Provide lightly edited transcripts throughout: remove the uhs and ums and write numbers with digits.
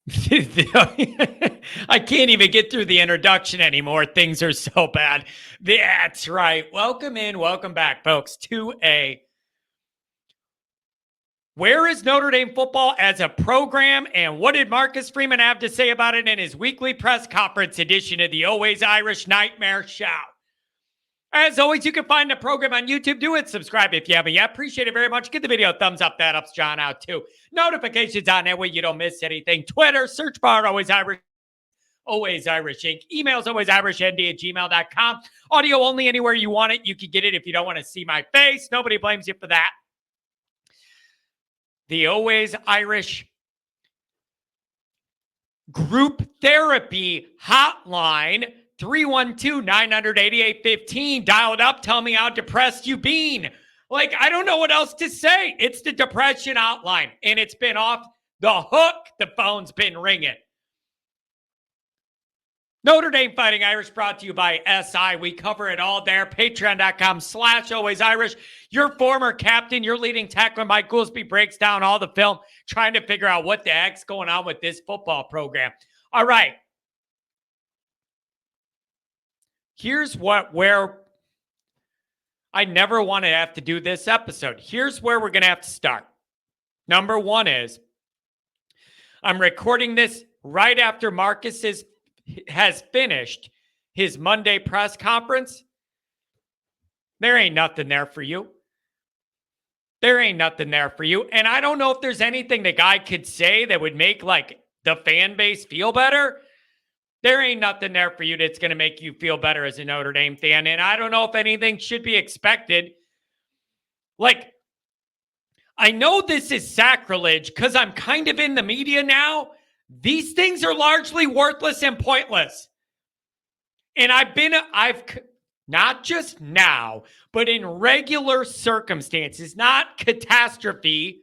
Show. I can't even get through the introduction anymore. Things are so bad. That's right. Welcome in. Welcome back, folks, to Where is Notre Dame football as a program, and what did Marcus Freeman have to say about it in his weekly press conference edition of the Always Irish Nightmare Show? As always, you can find the program on YouTube. Do it. Subscribe if you haven't yet. Appreciate it very much. Give the video a thumbs up. That helps John out too. Notifications on that way you don't miss anything. Twitter, search bar Always Irish. Always Irish Inc. Emails alwaysirishnd@gmail.com. Audio only anywhere you want it. You can get it if you don't want to see my face. Nobody blames you for that. The Always Irish Group Therapy Hotline, 312-900-8815. Dial it up. Tell me how depressed you've been. Like, I don't know what else to say. It's the depression hotline, and it's been off the hook. The phone's been ringing. Notre Dame Fighting Irish brought to you by SI. We cover it all there. Patreon.com/alwaysirish. Your former captain, your leading tackler, Mike Goolsby, breaks down all the film, trying to figure out what the heck's going on with this football program. All right. Here's where I never want to have to do this episode. Here's where we're going to have to start. Number one is I'm recording this right after Marcus has finished his Monday press conference. There ain't nothing there for you. There ain't nothing there for you. And I don't know if there's anything the guy could say that would make like the fan base feel better. There ain't nothing there for you that's going to make you feel better as a Notre Dame fan. And I don't know if anything should be expected. Like, I know this is sacrilege because I'm kind of in the media now. These things are largely worthless and pointless. And I've not just now, but in regular circumstances, not catastrophe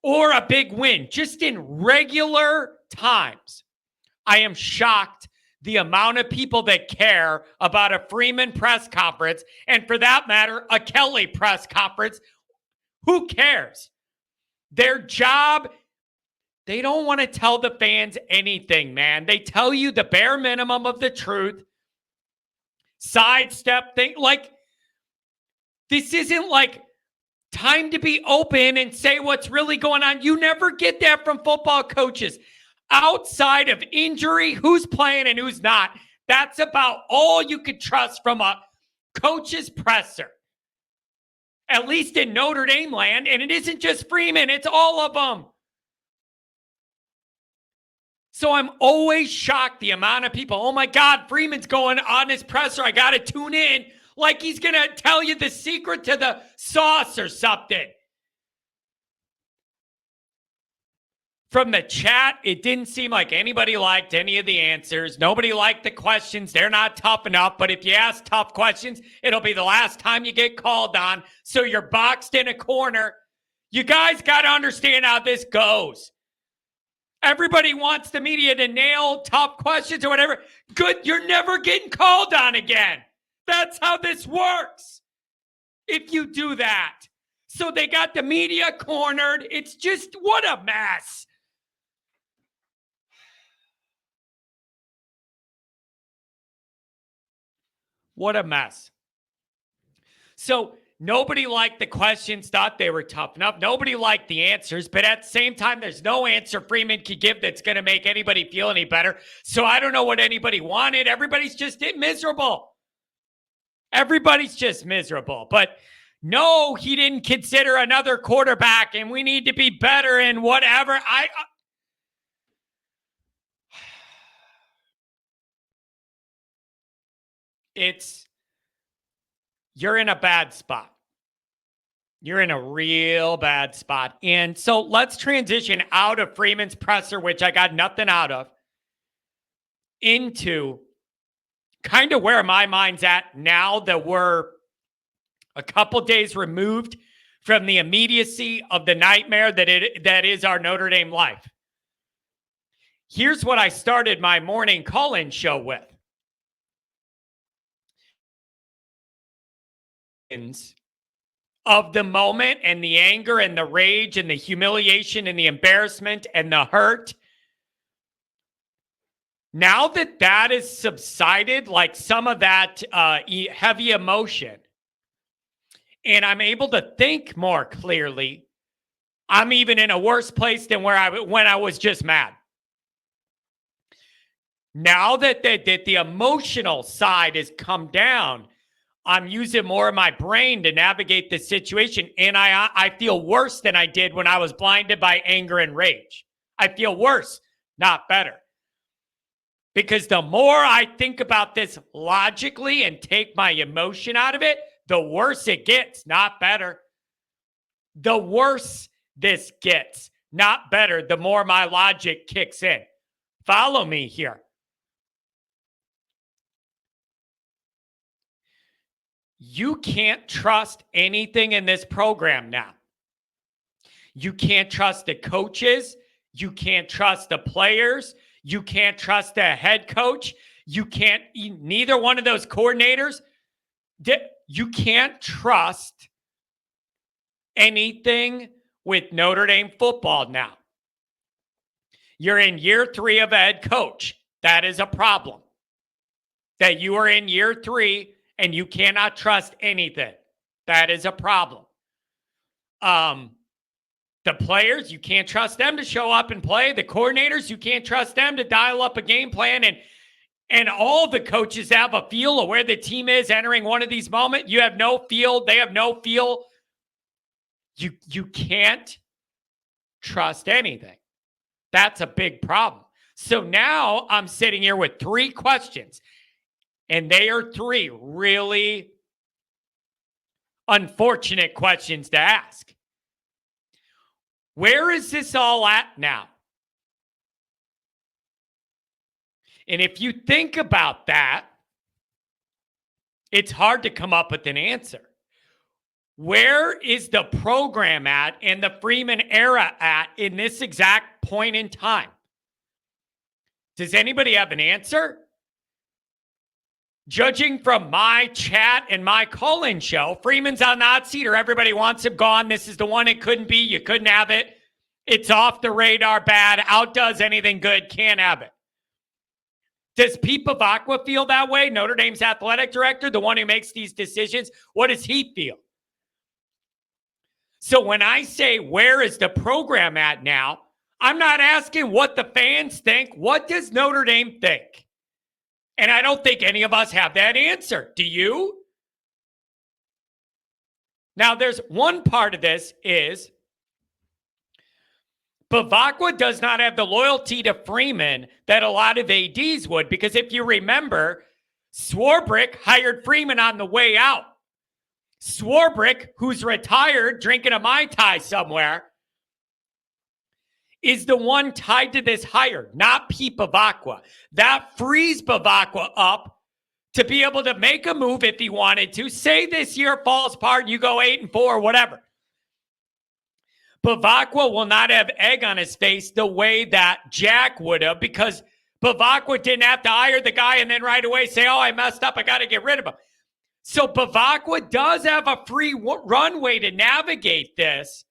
or a big win, just in regular times. I am shocked the amount of people that care about a Freeman press conference, and for that matter, a Kelly press conference. Who cares? Their job, they don't want to tell the fans anything, man. They tell you the bare minimum of the truth. Sidestep thing. Like, this isn't like time to be open and say what's really going on. You never get that from football coaches. Outside of injury, who's playing and who's not. That's about all you could trust from a coach's presser. At least in Notre Dame land. And it isn't just Freeman, it's all of them. So I'm always shocked the amount of people, oh my God, Freeman's going on his presser. I got to tune in. Like he's going to tell you the secret to the sauce or something. From the chat, it didn't seem like anybody liked any of the answers. Nobody liked the questions. They're not tough enough. But if you ask tough questions, it'll be the last time you get called on. So you're boxed in a corner. You guys got to understand how this goes. Everybody wants the media to nail tough questions or whatever. Good, you're never getting called on again. That's how this works. If you do that. So they got the media cornered. It's just, what a mess. What a mess. So nobody liked the questions, thought they were tough enough. Nobody liked the answers, but at the same time, there's no answer Freeman could give that's going to make anybody feel any better. So I don't know what anybody wanted. Everybody's just miserable. Everybody's just miserable. But no, he didn't consider another quarterback and we need to be better and whatever. You're in a bad spot. You're in a real bad spot. And so let's transition out of Freeman's presser, which I got nothing out of, into kind of where my mind's at now that we're a couple days removed from the immediacy of the nightmare that is our Notre Dame life. Here's what I started my morning call-in show with. of the moment and the anger and the rage and the humiliation and the embarrassment and the hurt. Now that that is subsided, like some of that heavy emotion, and I'm able to think more clearly, I'm even in a worse place than when I was just mad. Now that the emotional side has come down, I'm using more of my brain to navigate the situation, and I feel worse than I did when I was blinded by anger and rage. I feel worse, not better. Because the more I think about this logically and take my emotion out of it, the worse it gets, not better. The worse this gets, not better, the more my logic kicks in. Follow me here. You can't trust anything in this program now. You can't trust the coaches. You can't trust the players. You can't trust the head coach. You can't, neither one of those coordinators. You can't trust anything with Notre Dame football now. You're in year 3 of a head coach. That is a problem. That you are in year 3 and you cannot trust anything. That is a problem. The players, you can't trust them to show up and play. The coordinators, you can't trust them to dial up a game plan. And all the coaches have a feel of where the team is entering one of these moments. You have no feel. They have no feel. You can't trust anything. That's a big problem. So now I'm sitting here with 3 questions. And they are 3 really unfortunate questions to ask. Where is this all at now? And if you think about that, it's hard to come up with an answer. Where is the program at and the Freeman era at in this exact point in time? Does anybody have an answer? Judging from my chat and my call-in show, Freeman's on the hot seat or everybody wants him gone. This is the one it couldn't be. You couldn't have it. It's off the radar, bad, outdoes anything good, can't have it. Does Pete Bavacqua feel that way? Notre Dame's athletic director, the one who makes these decisions. What does he feel? So when I say, where is the program at now? I'm not asking what the fans think. What does Notre Dame think? And I don't think any of us have that answer. Do you? Now, there's one part of this is Bavacqua does not have the loyalty to Freeman that a lot of ADs would, because if you remember, Swarbrick hired Freeman on the way out. Swarbrick, who's retired, drinking a Mai Tai somewhere, is the one tied to this hire, not Pete Bavacqua. That frees Bavacqua up to be able to make a move if he wanted to. Say this year falls apart and you go 8-4, whatever. Bavacqua will not have egg on his face the way that Jack would have, because Bavacqua didn't have to hire the guy and then right away say, oh, I messed up, I got to get rid of him. So Bavacqua does have a free runway to navigate this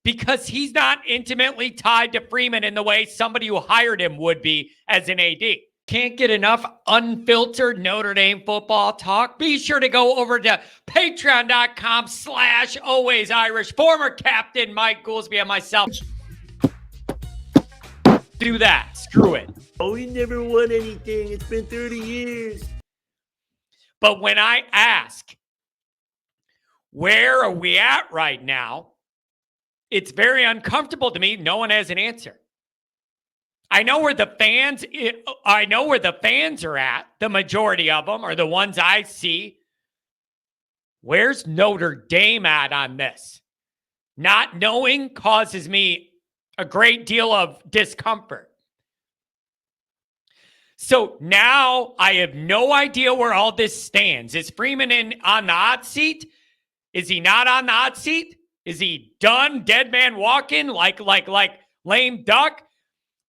because he's not intimately tied to Freeman in the way somebody who hired him would be as an AD. Can't get enough unfiltered Notre Dame football talk? Be sure to go over to patreon.com/alwaysirish. Former captain Mike Goolsby and myself. Do that. Screw it. Oh, he never won anything. It's been 30 years. But when I ask, where are we at right now? It's very uncomfortable to me. No one has an answer. I know where the fans are at. The majority of them are the ones I see. Where's Notre Dame at on this? Not knowing causes me a great deal of discomfort. So now I have no idea where all this stands. Is Freeman on the hot seat? Is he not on the hot seat? Is he done? Dead man walking like lame duck?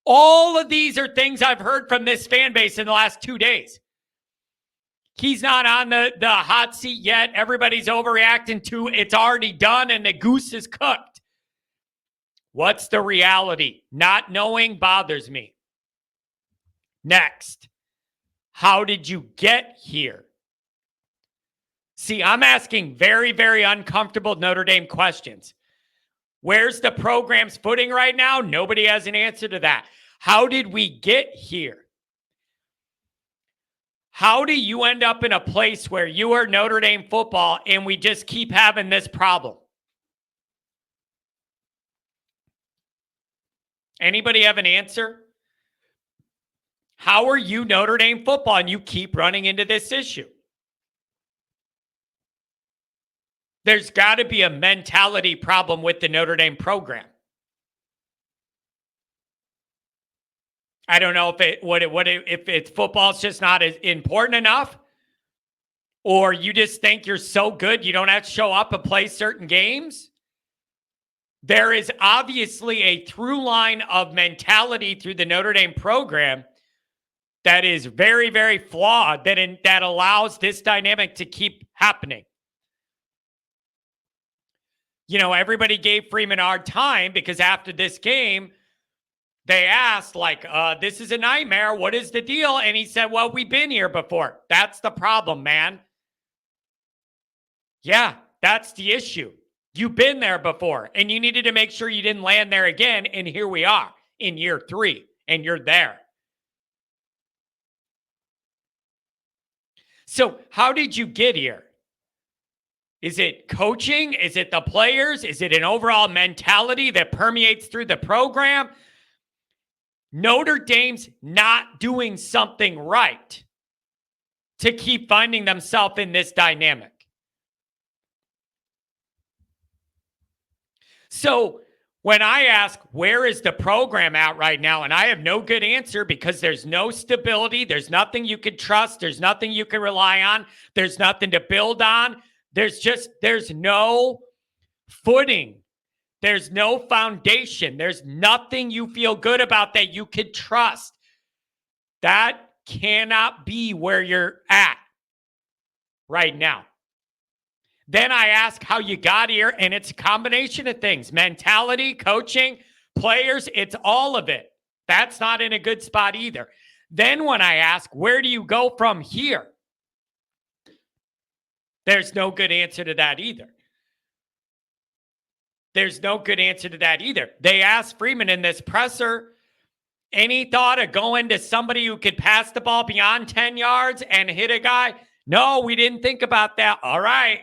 All of these are things I've heard from this fan base in the last 2 days. He's not on the hot seat yet. Everybody's overreacting to it's already done and the goose is cooked. What's the reality? Not knowing bothers me. Next, how did you get here? See, I'm asking very, very uncomfortable Notre Dame questions. Where's the program's footing right now? Nobody has an answer to that. How did we get here? How do you end up in a place where you are Notre Dame football and we just keep having this problem? Anybody have an answer? How are you Notre Dame football and you keep running into this issue? There's got to be a mentality problem with the Notre Dame program. I don't know if it's football's just not as important enough, or you just think you're so good you don't have to show up and play certain games. There is obviously a through line of mentality through the Notre Dame program that is very, very flawed that allows this dynamic to keep happening. You know, everybody gave Freeman a hard time because after this game, they asked, this is a nightmare. What is the deal? And he said, well, we've been here before. That's the problem, man. Yeah, that's the issue. You've been there before, and you needed to make sure you didn't land there again. And here we are in year 3, and you're there. So how did you get here? Is it coaching? Is it the players? Is it an overall mentality that permeates through the program? Notre Dame's not doing something right to keep finding themselves in this dynamic. So when I ask, where is the program at right now? And I have no good answer because there's no stability. There's nothing you can trust. There's nothing you can rely on. There's nothing to build on. There's no footing. There's no foundation. There's nothing you feel good about that you could trust. That cannot be where you're at right now. Then I ask how you got here, and it's a combination of things. Mentality, coaching, players, it's all of it. That's not in a good spot either. Then when I ask, where do you go from here? There's no good answer to that either. There's no good answer to that either. They asked Freeman in this presser, any thought of going to somebody who could pass the ball beyond 10 yards and hit a guy? No, we didn't think about that. All right.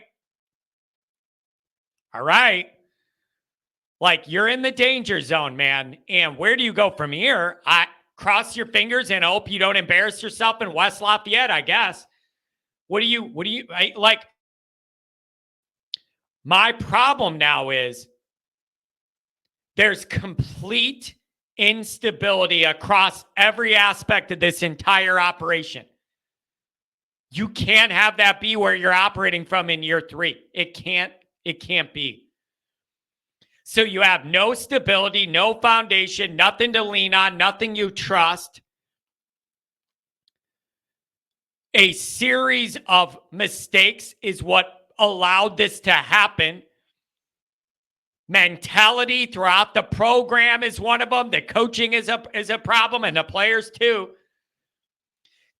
Like, you're in the danger zone, man. And where do you go from here? I cross your fingers and hope you don't embarrass yourself in West Lafayette, I guess. My problem now is there's complete instability across every aspect of this entire operation. You can't have that be where you're operating from in year 3. It can't be. So you have no stability, no foundation, nothing to lean on, nothing you trust. A series of mistakes is what allowed this to happen. Mentality throughout the program is one of them. The coaching is a problem, and the players too.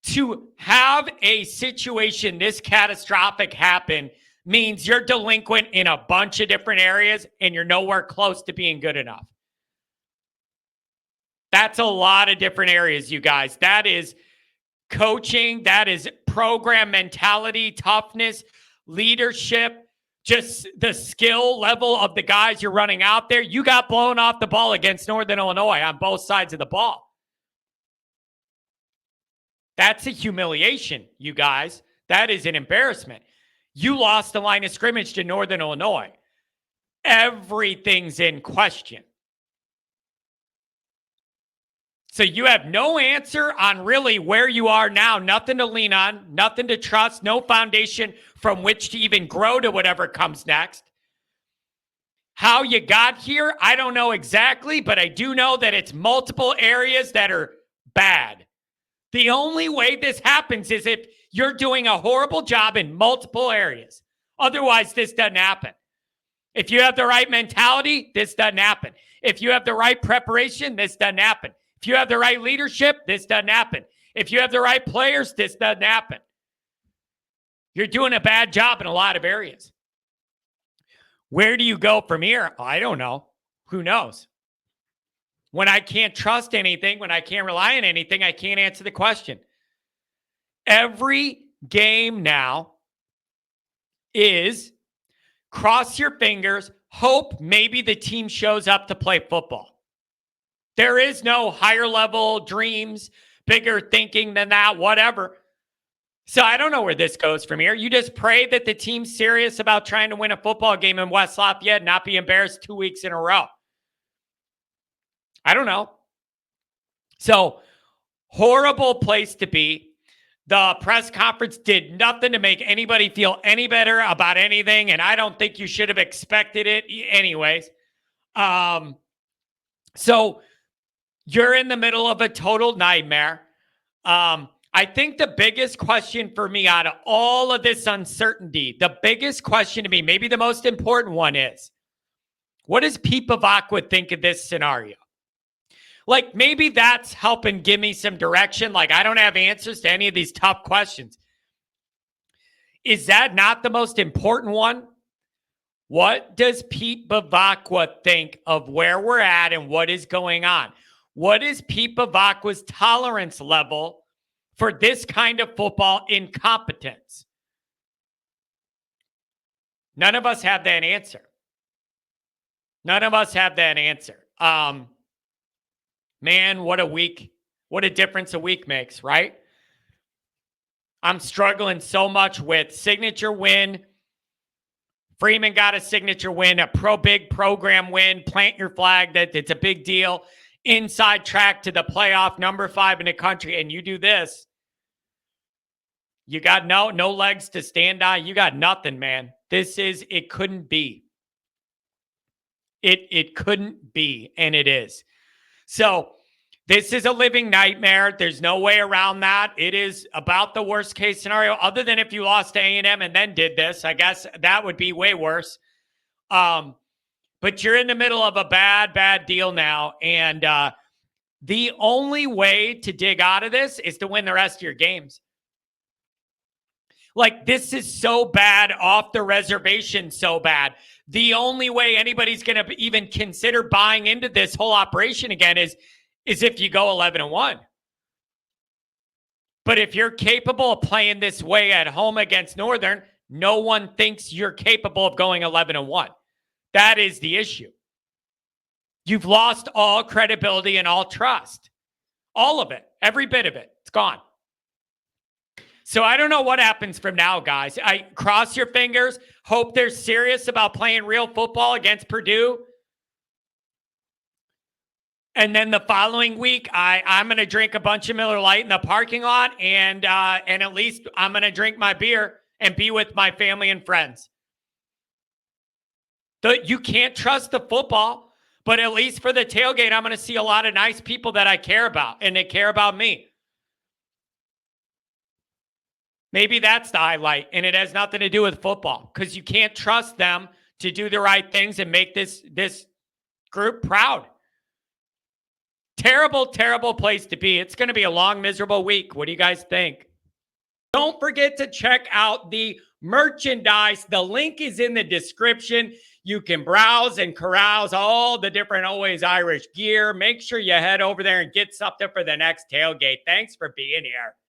To have a situation this catastrophic happen means you're delinquent in a bunch of different areas and you're nowhere close to being good enough. That's a lot of different areas, you guys. That is coaching. That is program mentality, toughness, leadership, just the skill level of the guys you're running out there. You got blown off the ball against Northern Illinois on both sides of the ball. That's a humiliation, you guys. That is an embarrassment. You lost the line of scrimmage to Northern Illinois. Everything's in question. So you have no answer on really where you are now. Nothing to lean on, nothing to trust, no foundation from which to even grow to whatever comes next. How you got here, I don't know exactly, but I do know that it's multiple areas that are bad. The only way this happens is if You're doing a horrible job in multiple areas. Otherwise, this doesn't happen. If you have the right mentality, this doesn't happen. If you have the right preparation, this doesn't happen. If you have the right leadership, this doesn't happen. If you have the right players, this doesn't happen. You're doing a bad job in a lot of areas. Where do you go from here? I don't know. Who knows? When I can't trust anything, when I can't rely on anything, I can't answer the question. Every game now is cross your fingers, hope maybe the team shows up to play football. There is no higher level dreams, bigger thinking than that, whatever. So I don't know where this goes from here. You just pray that the team's serious about trying to win a football game in West Lafayette, not be embarrassed 2 weeks in a row. I don't know. So horrible place to be. The press conference did nothing to make anybody feel any better about anything, and I don't think you should have expected it anyways. So you're in the middle of a total nightmare. I think the biggest question for me out of all of this uncertainty, the biggest question to me, maybe the most important one is, what does Pete Bavacqua think of this scenario? Like, maybe that's helping give me some direction. Like, I don't have answers to any of these tough questions. Is that not the most important one? What does Pete Bavacqua think of where we're at and what is going on? What is Pete Bavacqua's tolerance level for this kind of football incompetence? None of us have that answer. None of us have that answer. Man, what a week. What a difference a week makes, right? I'm struggling so much with signature win. Freeman got a signature win, a big program win. Plant your flag. That it's a big deal. Inside track to the playoff, number 5 in the country. And you do this, you got no legs to stand on. You got nothing, man. It couldn't be. It couldn't be, and it is. So this is a living nightmare. There's no way around that. It is about the worst case scenario, other than if you lost to A&M and then did this. I guess that would be way worse. But you're in the middle of a bad deal now. And the only way to dig out of this is to win the rest of your games. Like, this is so bad, off the reservation so bad. The only way anybody's going to even consider buying into this whole operation again is if you go 11-1. But if you're capable of playing this way at home against Northern, no one thinks you're capable of going 11-1. That is the issue. You've lost all credibility and all trust. All of it. Every bit of it. It's gone. So I don't know what happens from now, guys. I cross your fingers, hope they're serious about playing real football against Purdue. And then the following week, I'm going to drink a bunch of Miller Lite in the parking lot, and at least I'm going to drink my beer and be with my family and friends. You can't trust the football, but at least for the tailgate, I'm going to see a lot of nice people that I care about, and they care about me. Maybe that's the highlight, and it has nothing to do with football, because you can't trust them to do the right things and make this group proud. Terrible, terrible place to be. It's going to be a long, miserable week. What do you guys think? Don't forget to check out the merchandise. The link is in the description. You can browse and carouse all the different Always Irish gear. Make sure you head over there and get something for the next tailgate. Thanks for being here.